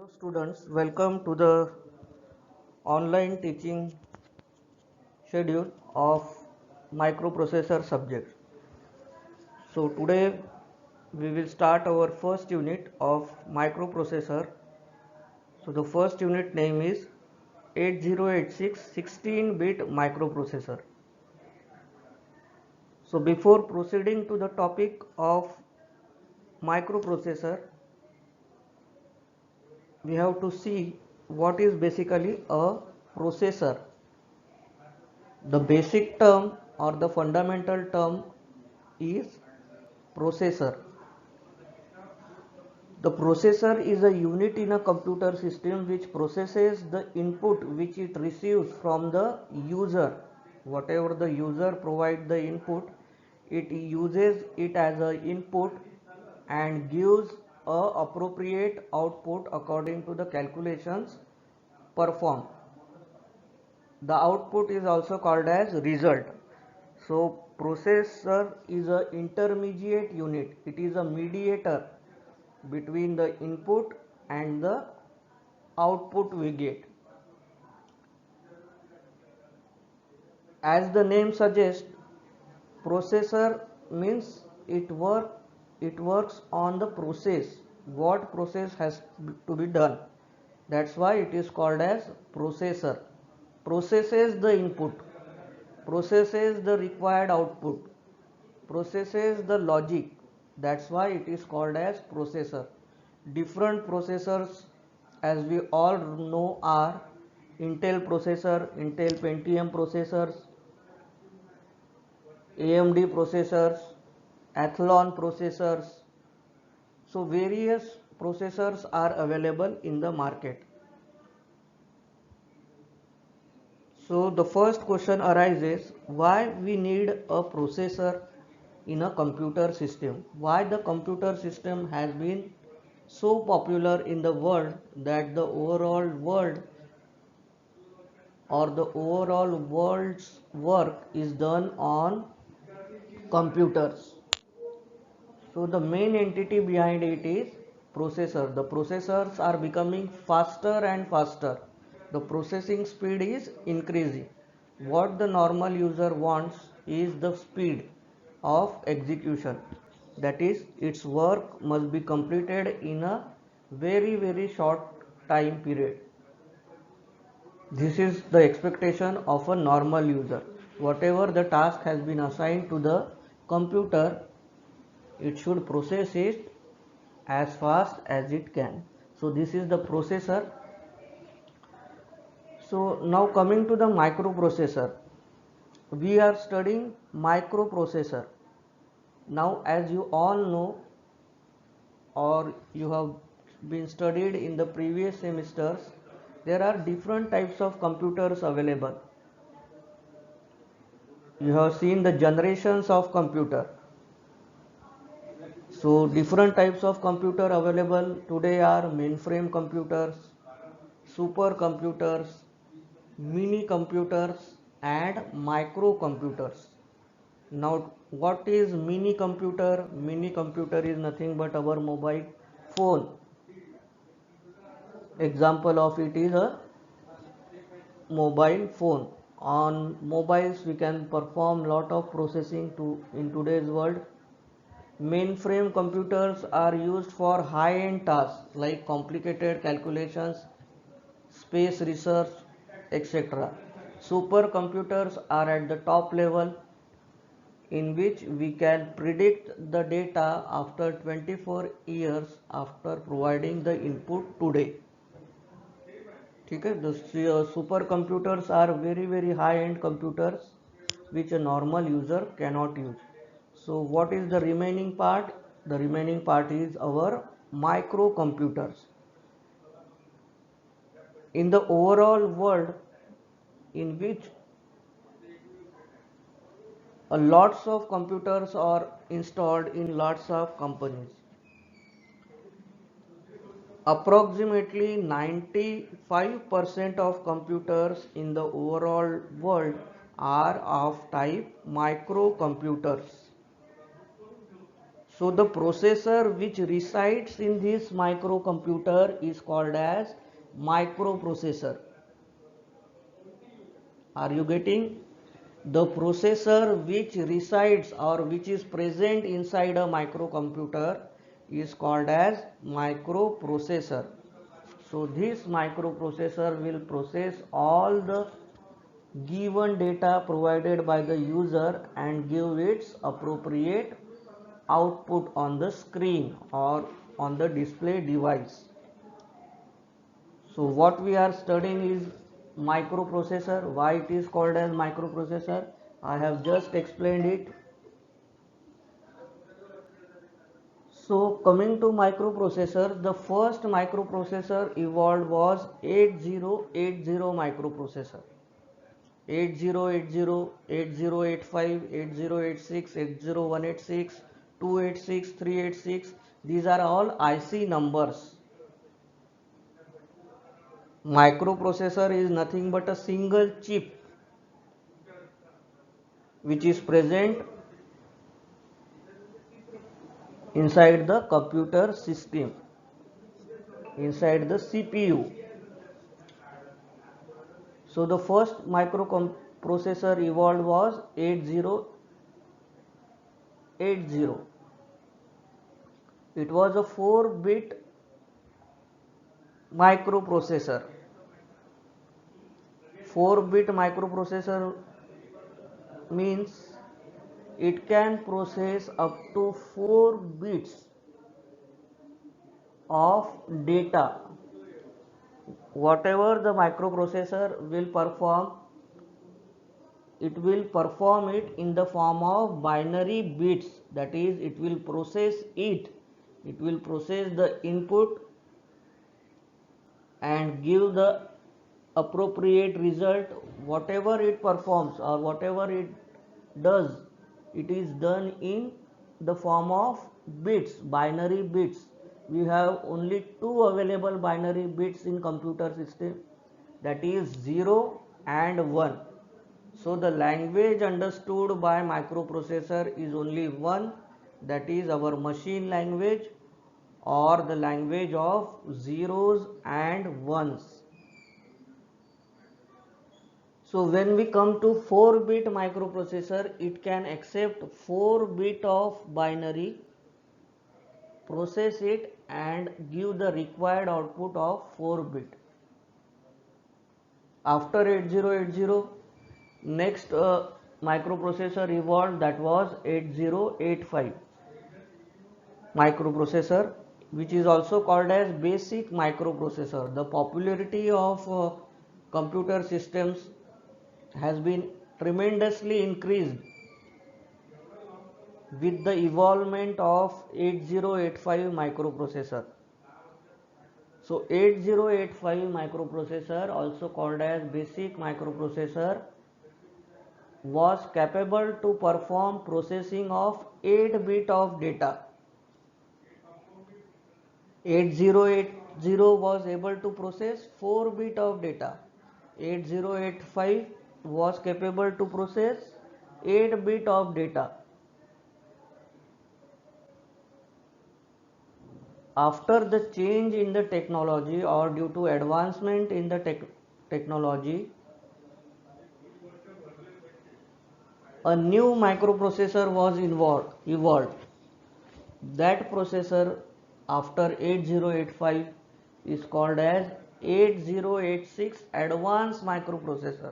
Hello students, welcome to the online teaching schedule of microprocessor subject. So today we will start our first unit of microprocessor. So the first unit name is 8086 16-bit microprocessor. So before proceeding to the topic of microprocessor, we have to see what is basically a processor. The basic term or the fundamental term is processor. The processor is a unit in a computer system which processes the input which it receives from the user. Whatever the user provides the input, it uses it as an input and gives a appropriate output according to the calculations performed. The output is also called as result. So processor is a intermediate unit. It is a mediator between the input and the output we get. As the name suggests, processor means it works on the process. What process has to be done? That's why it is called as processor. Processes the input, processes the required output, processes the logic. That's why it is called as processor. Different processors, as we all know, are Intel processor, Intel Pentium processors, AMD processors, Athlon processors. So various processors are available in the market. So the first question arises, why we need a processor in a computer system? Why the computer system has been so popular in the world that the overall world or the overall world's work is done on computers. So the main entity behind it is processor. The processors are becoming faster and faster. The processing speed is increasing. What the normal user wants is the speed of execution. That is, its work must be completed in a very short time period. This is the expectation of a normal user. Whatever the task has been assigned to the computer, it should process it as fast as it can. So this is the processor. So now coming to the microprocessor, we are studying microprocessor. Now as you all know or you have been studied in the previous semesters, there are different types of computers available. You have seen the generations of computer. So different types of computer available today are mainframe computers, supercomputers, mini computers and microcomputers. Now what is mini computer? Mini computer is nothing but our mobile phone. Example of it is a mobile phone. On mobiles we can perform lot of processing in today's world. Mainframe computers are used for high-end tasks like complicated calculations, space research, etc. Supercomputers are at the top level in which we can predict the data after 24 years after providing the input today. The supercomputers are very high end computers which a normal user cannot use. So what is the remaining part? The remaining part is our microcomputers. In the overall world in which lots of computers are installed in lots of companies, approximately 95% of computers in the overall world are of type microcomputers. So the processor which resides in this microcomputer is called as microprocessor. Are you getting? The processor which resides or which is present inside a microcomputer is called as microprocessor. So this microprocessor will process all the given data provided by the user and give its appropriate output on the screen or on the display device. So what we are studying is microprocessor. Why it is called as microprocessor? I have just explained it. So coming to microprocessor, the first microprocessor evolved was 8080 microprocessor. 8080, 8085, 8086, 80186, 286, 386, these are all IC numbers. Microprocessor is nothing but a single chip which is present inside the computer system, inside the CPU. So the first microprocessor evolved was 8080. It was a 4-bit microprocessor. 4-bit microprocessor means it can process up to 4 bits of data. Whatever the microprocessor will perform, it will perform it in the form of binary bits. That is, it will process the input and give the appropriate result. Whatever it performs or whatever it does, it is done in the form of bits, binary bits. We have only two available binary bits in computer system, that is 0 and 1. So the language understood by microprocessor is only one, that is our machine language or the language of zeros and ones. So when we come to 4-bit microprocessor, it can accept 4 bit of binary, process it and give the required output of 4 bit. After 8080, next microprocessor evolved, that was 8085 microprocessor, which is also called as basic microprocessor. The popularity of computer systems has been tremendously increased with the evolvement of 8085 microprocessor. So 8085 microprocessor, also called as basic microprocessor, was capable to perform processing of 8 bit of data. 8080 was able to process 4 bit of data. 8085 was capable to process 8 bit of data. After the change in the technology or due to advancement in the technology, a new microprocessor was evolved. That processor after 8085 is called as 8086 advanced microprocessor.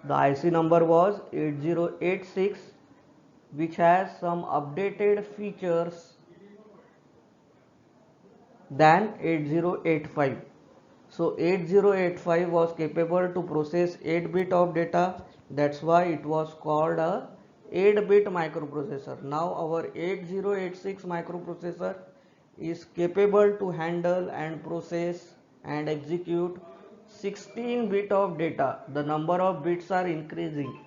The IC number was 8086, which has some updated features than 8085. So 8085 was capable to process 8 bit of data. That's why it was called a 8-bit microprocessor. Now our 8086 microprocessor is capable to handle and process and execute 16 bit of data. The number of bits are increasing.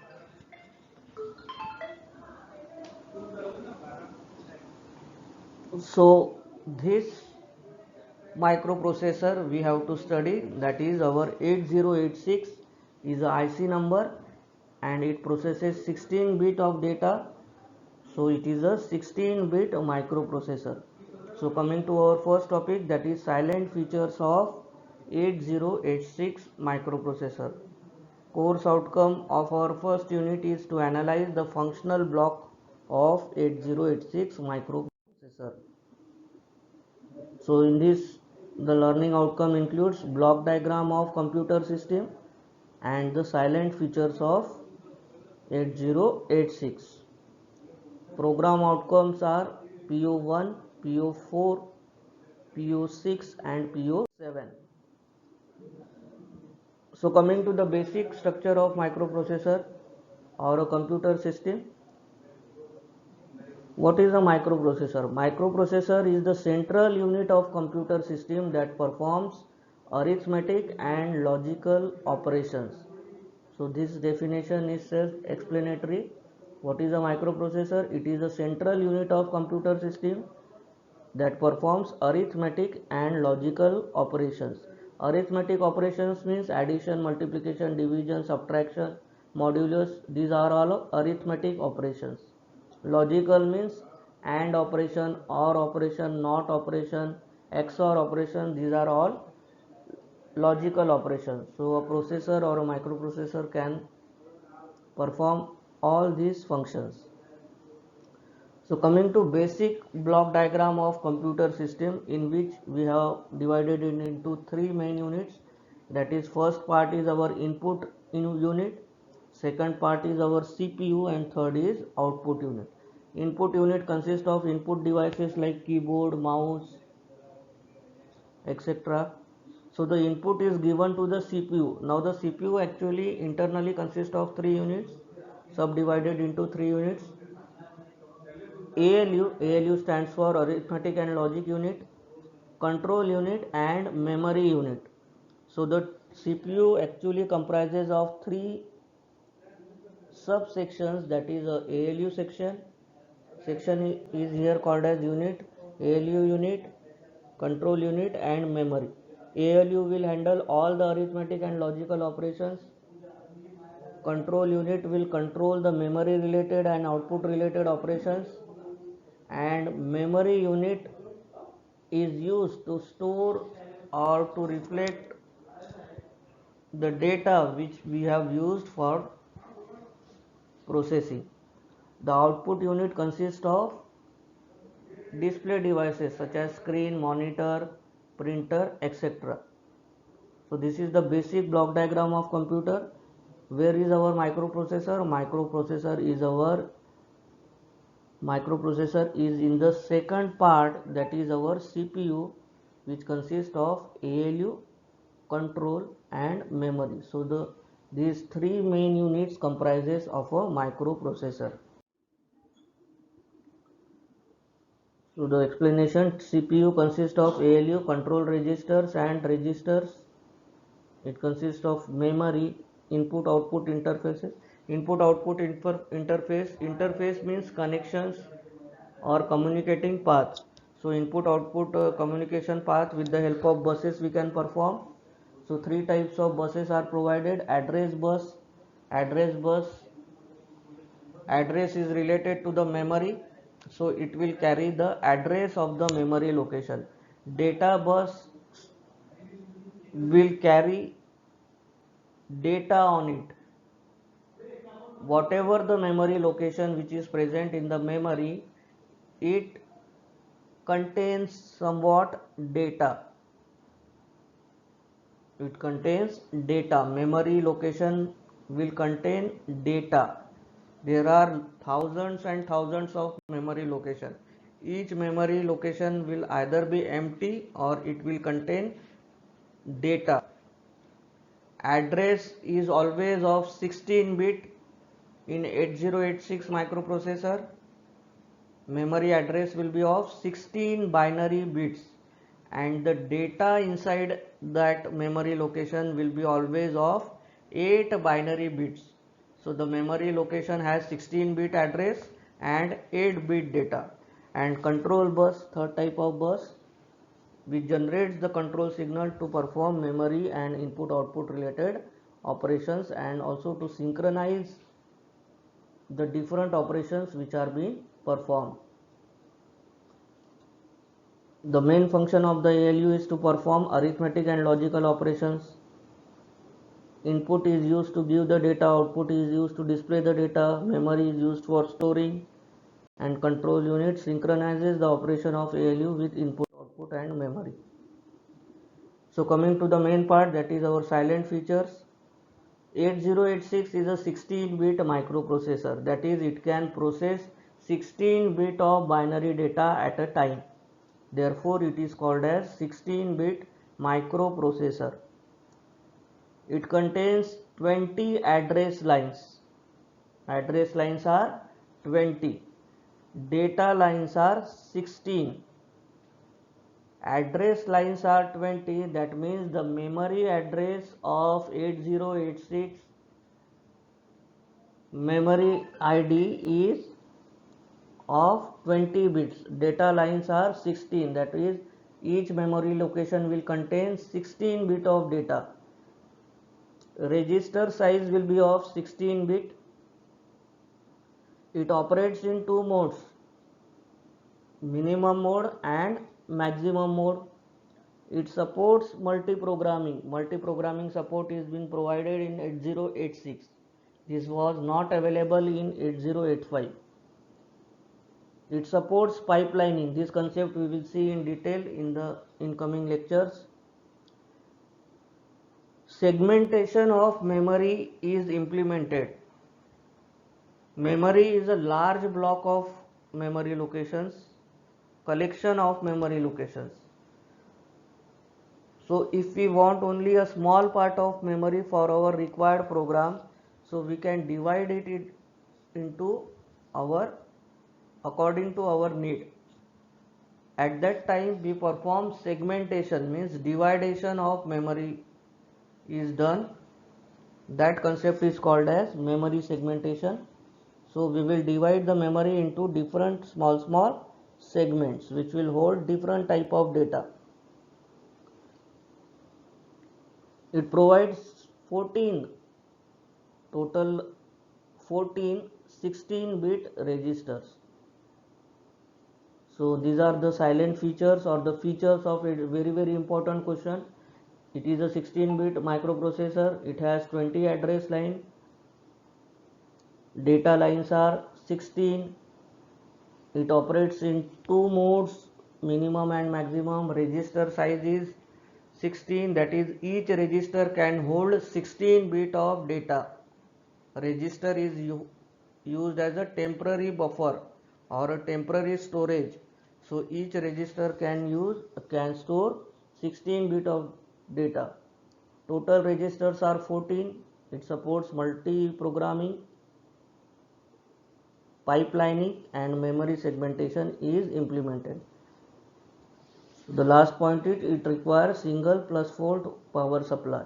So this microprocessor we have to study, that is our 8086 is a IC number and it processes 16 bit of data. So it is a 16-bit microprocessor. So coming to our first topic, that is silent features of 8086 microprocessor. Course outcome of our first unit is to analyze the functional block of 8086 microprocessor. So in this, the learning outcome includes block diagram of computer system and the silent features of 8086. Program outcomes are PO1, PO4, PO6 and PO7. So coming to the basic structure of microprocessor or a computer system. What is a microprocessor? Microprocessor is the central unit of computer system that performs arithmetic and logical operations. So this definition is self-explanatory. What is a microprocessor? It is a central unit of computer system that performs arithmetic and logical operations. Arithmetic operations means addition, multiplication, division, subtraction, modulus. These are all arithmetic operations. Logical means AND operation, OR operation, NOT operation, XOR operation. These are all logical operations. So a processor or a microprocessor can perform all these functions. So coming to basic block diagram of computer system, in which we have divided it into three main units. That is, first part is our input unit, second part is our CPU, and third is output unit. Input unit consists of input devices like keyboard, mouse, etc. So the input is given to the CPU. Now the CPU actually internally consists of three units, subdivided into three units. ALU stands for arithmetic and logic unit, control unit and memory unit. So the CPU actually comprises of three subsections, that is a ALU section is here called as unit, ALU unit, control unit and memory. ALU will handle all the arithmetic and logical operations. Control unit will control the memory related and output related operations, and memory unit is used to store or to reflect the data which we have used for processing. The output unit consists of display devices such as screen, monitor, printer, etc. So this is the basic block diagram of computer. Where is our microprocessor? Microprocessor is in the second part, that is our CPU, which consists of ALU, control and memory. So these three main units comprises of a microprocessor. So the explanation: CPU consists of ALU, control registers and registers. It consists of memory, input output interfaces. Input output interface means connections or communicating paths. So input output communication path with the help of buses we can perform. So three types of buses are provided: address bus. Address is related to the memory, so it will carry the address of the memory location. Data bus will carry data on it. Whatever the memory location which is present in the memory, it contains somewhat data. Memory location will contain data. There are thousands and thousands of memory location. Each memory location will either be empty or it will contain data. Address is always of 16-bit in 8086 microprocessor. Memory address will be of 16 binary bits, and the data inside that memory location will be always of 8 binary bits. So the memory location has 16-bit address and 8-bit data. And control bus, third type of bus, which generates the control signal to perform memory and input output related operations, and also to synchronize the different operations which are being performed. The main function of the ALU is to perform arithmetic and logical operations. Input is used to give the data, output is used to display the data, memory is used for storing, and control unit synchronizes the operation of ALU with input, output and memory. So coming to the main part, that is our silent features. 8086 is a 16-bit microprocessor, that is it can process 16 bit of binary data at a time. Therefore it is called as 16-bit microprocessor. It contains 20 address lines. Address lines are 20. Data lines are 16. Address lines are 20, that means the memory address of 8086 memory ID is of 20 bits. Data lines are 16, that is each memory location will contain 16 bit of data. Register size will be of 16 bit. It operates in two modes, minimum mode and maximum mode. It supports multi-programming. Multi-programming support is being provided in 8086. This was not available in 8085. It supports pipelining. This concept we will see in detail in the incoming lectures. Segmentation of memory is implemented. Memory is a large block of memory locations, collection of memory locations. So if we want only a small part of memory for our required program, so we can divide it into according to our need. At that time we perform segmentation, means dividation of memory is done. That concept is called as memory segmentation. So we will divide the memory into different small segments which will hold different type of data. It provides 14 16-bit registers. So these are the silent features or the features of a very important question. It is a 16-bit microprocessor. It has 20 address line. Data lines are 16. It operates in two modes, minimum and maximum. Register size is 16, that is each register can hold 16 bit of data. Register is used as a temporary buffer or a temporary storage. So each register can store 16 bit of data. Total registers are 14. It supports multi-programming. Pipelining and memory segmentation is implemented. The last point is it requires single +4 power supply.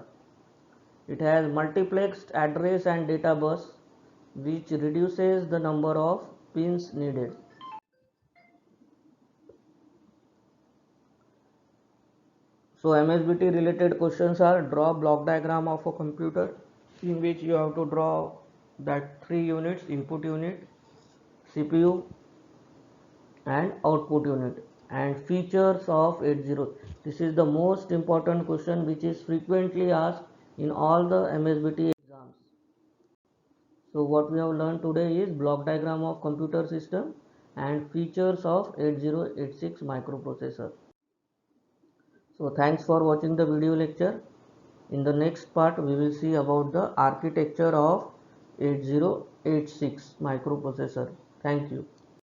It has multiplexed address and data bus, which reduces the number of pins needed. So MSBT related questions are: draw block diagram of a computer, in which you have to draw that 3 units: input unit, CPU and output unit, and features of 80. This is the most important question which is frequently asked in all the MSBT exams. So what we have learned today is block diagram of computer system and features of 8086 microprocessor. So thanks for watching the video lecture. In the next part we will see about the architecture of 8086 microprocessor. Thank you.